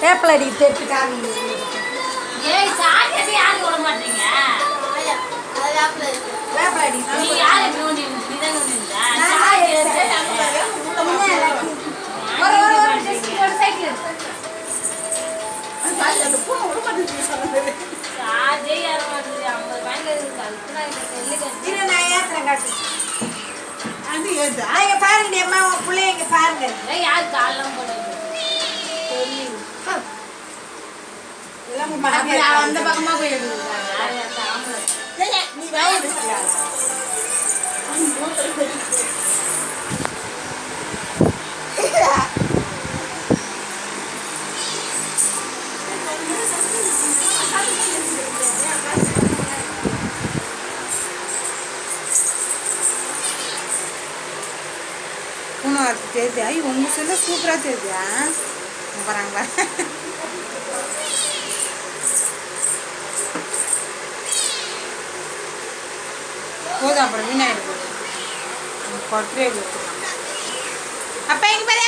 வேப்பிலை அடிக்கிட்டு எடுத்துக்காம வேப்பிலை பாருங்க அம்மா பிள்ளைங்க பாருங்க யாரு காலம் அந்த பக்கமா போய் நீ தெரியுது. ஐயோ உங்க சொல்ல சூப்பரா தெரியுதா போறாங்களா போதும் அப்புறம் வீணாயிடுது. அப்ப எங்க பாரு